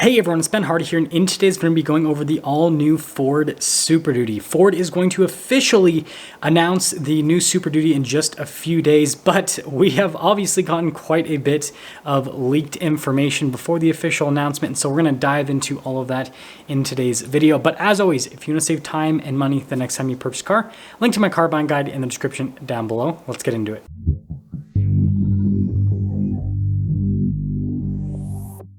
Hey everyone, it's Ben Hardy here, and in today's video, we're going to be going over the all-new Ford Super Duty. Ford is going to officially announce the new Super Duty in just a few days, but we have obviously gotten quite a bit of leaked information before the official announcement, so we're going to dive into all of that in today's video. But as always, if you want to save time and money the next time you purchase a car, link to my car buying guide in the description down below. Let's get into it.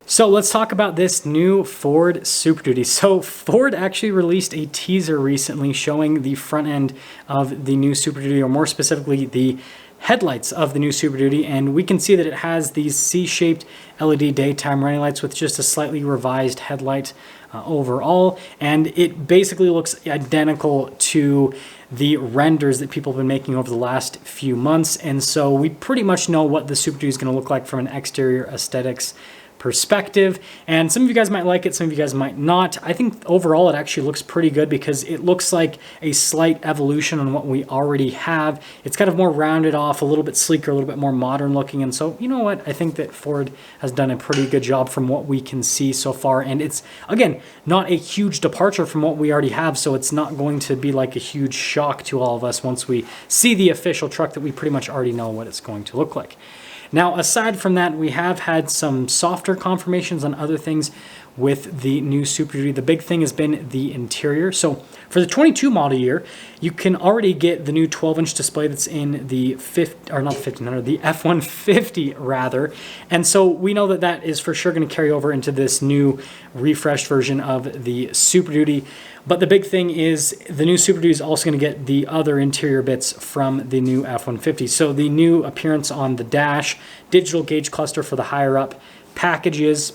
So let's talk about this new Ford Super Duty. So Ford actually released a teaser recently showing the front end of the new Super Duty, or more specifically the headlights of the new Super Duty, and we can see that it has these C-shaped LED daytime running lights with just a slightly revised headlight overall, and it basically looks identical to the renders that people have been making over the last few months, and so we pretty much know what the Super Duty is going to look like from an exterior aesthetics perspective. And some of you guys might like it, some of you guys might not. I think overall it actually looks pretty good because it looks like a slight evolution on what we already have. It's kind of more rounded off, a little bit sleeker, a little bit more modern looking. And so, you know what? I think that Ford has done a pretty good job from what we can see so far. And it's, again, not a huge departure from what we already have. So it's not going to be like a huge shock to all of us once we see the official truck that we pretty much already know what it's going to look like. Now, aside from that, we have had some softer confirmations on other things with the new Super Duty. The big thing has been the interior. So for the 22 model year, you can already get the new 12-inch display that's in the the F-150 rather. And so we know that that is for sure going to carry over into this new refreshed version of the Super Duty. But the big thing is the new Super Duty is also going to get the other interior bits from the new F-150. So the new appearance on the dash, digital gauge cluster for the higher up packages,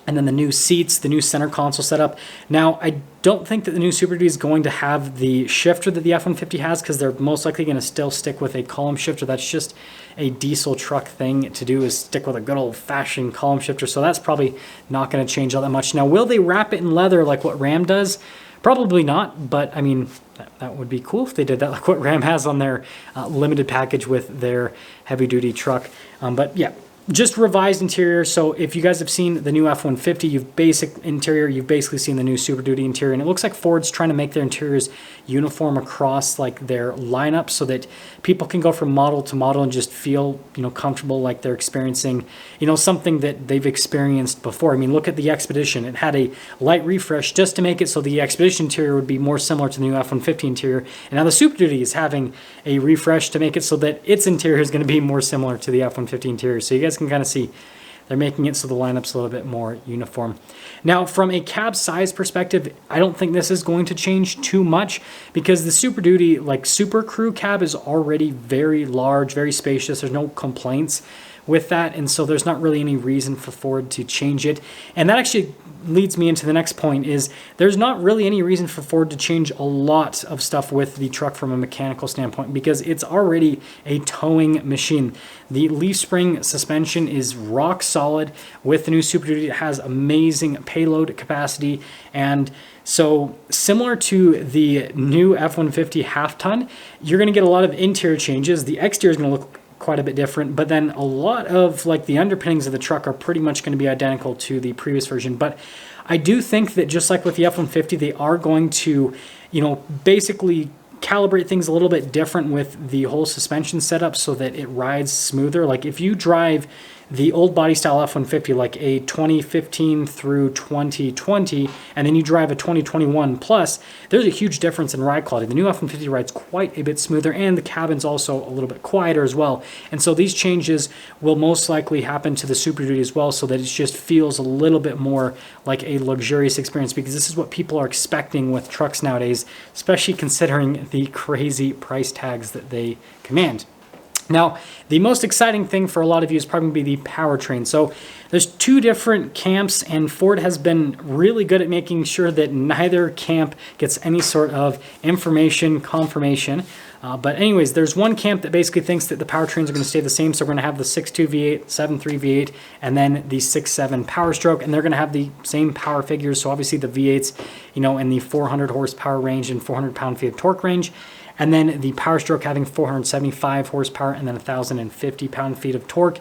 and then the new seats, the new center console setup. Now, I don't think that the new Super Duty is going to have the shifter that the F-150 has, because they're most likely going to still stick with a column shifter. That's just a diesel truck thing to do, is stick with a good old-fashioned column shifter. So that's probably not going to change all that much. Now, will they wrap it in leather like what Ram does? Probably not, but I mean, that would be cool if they did that, like what Ram has on their limited package with their heavy-duty truck. But yeah, just revised interior. So if you guys have seen the new F-150, you've basically seen the new Super Duty interior, and it looks like Ford's trying to make their interiors uniform across like their lineup so that people can go from model to model and just feel, you know, comfortable, like they're experiencing, you know, something that they've experienced before. I mean, look at the Expedition. It had a light refresh just to make it so the Expedition interior would be more similar to the new F-150 interior, and now the Super Duty is having a refresh to make it so that its interior is going to be more similar to the F-150 interior. So you guys can kind of see they're making it so the lineup's a little bit more uniform. Now, from a cab size perspective, I don't think this is going to change too much because the Super Duty, like Super Crew cab, is already very large, very spacious. There's no complaints with that, and so there's not really any reason for Ford to change it. And that actually leads me into the next point, is there's not really any reason for Ford to change a lot of stuff with the truck from a mechanical standpoint because it's already a towing machine. The leaf spring suspension is rock solid with the new Super Duty. It has amazing payload capacity, and so similar to the new F-150 half-ton, you're going to get a lot of interior changes. The exterior is going to look quite a bit different, but then a lot of like the underpinnings of the truck are pretty much going to be identical to the previous version. But I do think that just like with the F-150, they are going to, you know, basically calibrate things a little bit different with the whole suspension setup so that it rides smoother. Like if you drive the old body style F-150, like a 2015 through 2020, and then you drive a 2021 plus, there's a huge difference in ride quality. The new F-150 rides quite a bit smoother, and the cabin's also a little bit quieter as well. And so these changes will most likely happen to the Super Duty as well, so that it just feels a little bit more like a luxurious experience, because this is what people are expecting with trucks nowadays, especially considering the crazy price tags that they command. Now, the most exciting thing for a lot of you is probably going to be the powertrain. So there's two different camps, and Ford has been really good at making sure that neither camp gets any sort of information confirmation. But anyways, there's one camp that basically thinks that the powertrains are going to stay the same. So we're going to have the 6.2 V8, 7.3 V8, and then the 6.7 Power Stroke, and they're going to have the same power figures. So obviously the V8s, you know, in the 400 horsepower range and 400 pound-feet of torque range. And then the Power Stroke having 475 horsepower and then 1,050 pound-feet of torque,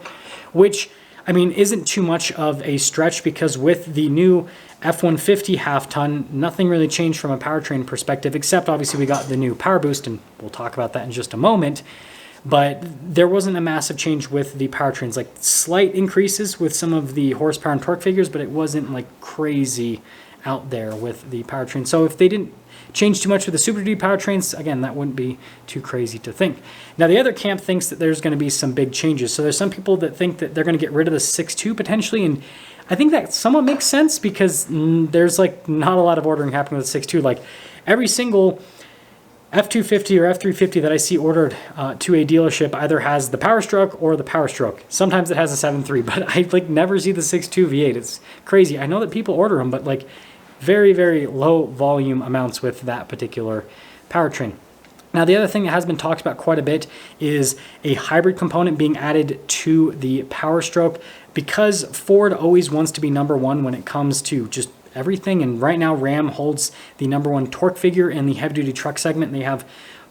which I mean, isn't too much of a stretch, because with the new F-150 half-ton, nothing really changed from a powertrain perspective, except obviously we got the new power boost, and we'll talk about that in just a moment. But there wasn't a massive change with the powertrains, like slight increases with some of the horsepower and torque figures, but it wasn't like crazy out there with the powertrain. So if they didn't change too much with the Super Duty powertrains, again, that wouldn't be too crazy to think. Now, the other camp thinks that there's going to be some big changes. So there's some people that think that they're going to get rid of the 6.2 potentially, and I think that somewhat makes sense, because there's like not a lot of ordering happening with 6.2. Like every single F250 or F350 that I see ordered to a dealership either has the Power Stroke or the Power Stroke. Sometimes it has a 7.3, but I like never see the 6.2 V8. It's crazy. I know that people order them, but like very, very low volume amounts with that particular powertrain. Now, the other thing that has been talked about quite a bit is a hybrid component being added to the Power Stroke, because Ford always wants to be number one when it comes to just everything. And right now, Ram holds the number one torque figure in the heavy-duty truck segment. They have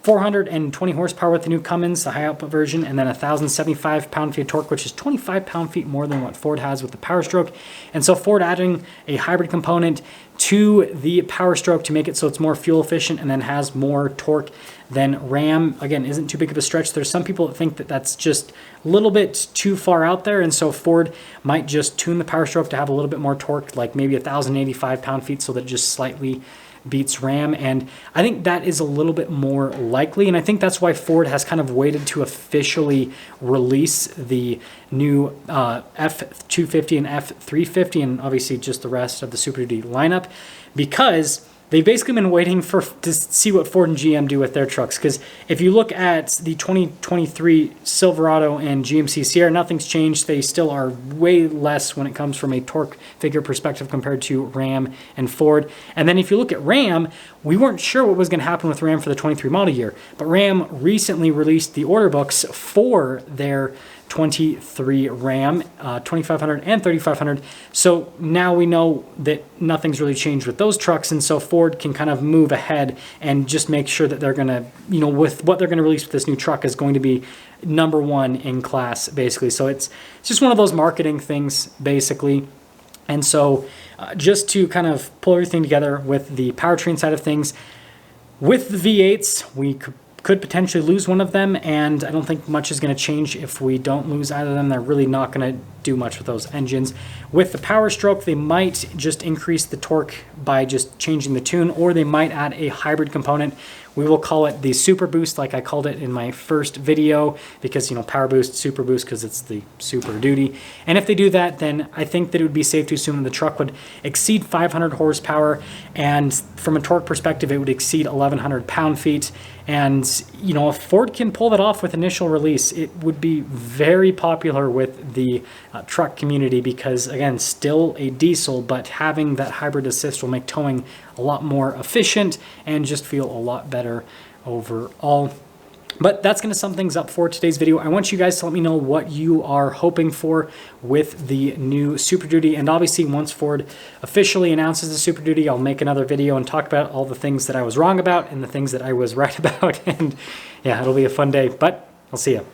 420 horsepower with the new Cummins, the high-output version, and then 1,075 pound-feet of torque, which is 25 pound-feet more than what Ford has with the Power Stroke. And so Ford adding a hybrid component to the Power Stroke to make it so it's more fuel efficient and then has more torque than Ram, again, isn't too big of a stretch. There's some people that think that that's just a little bit too far out there, and so Ford might just tune the Power Stroke to have a little bit more torque, like maybe 1,085 pound-feet, so that it just slightly beats Ram. And I think that is a little bit more likely, and I think that's why Ford has kind of waited to officially release the new F250 and F350, and obviously just the rest of the Super Duty lineup, because they've basically been waiting to see what Ford and GM do with their trucks. Because if you look at the 2023 Silverado and GMC Sierra, nothing's changed. They still are way less when it comes from a torque figure perspective compared to Ram and Ford. And then if you look at Ram, we weren't sure what was going to happen with Ram for the 23 model year. But Ram recently released the order books for their 23 Ram, 2500 and 3500. So now we know that nothing's really changed with those trucks, and so Ford can kind of move ahead and just make sure that they're going to, with what they're going to release with this new truck is going to be number one in class, basically. So it's just one of those marketing things, basically. And so just to kind of pull everything together with the powertrain side of things, with the V8s, we could potentially lose one of them, and I don't think much is going to change if we don't lose either of them. They're really not going to do much with those engines. With the Power Stroke, they might just increase the torque by just changing the tune, or they might add a hybrid component. We will call it the Super Boost, like I called it in my first video, because, Power Boost, Super Boost, because it's the Super Duty. And if they do that, then I think that it would be safe to assume that the truck would exceed 500 horsepower, and from a torque perspective, it would exceed 1,100 pound-feet. And, if Ford can pull that off with initial release, it would be very popular with the truck community, because, again, still a diesel, but having that hybrid assist will make towing a lot more efficient and just feel a lot better overall. But that's going to sum things up for today's video. I want you guys to let me know what you are hoping for with the new Super Duty. And obviously, once Ford officially announces the Super Duty, I'll make another video and talk about all the things that I was wrong about and the things that I was right about. And yeah, it'll be a fun day, but I'll see you.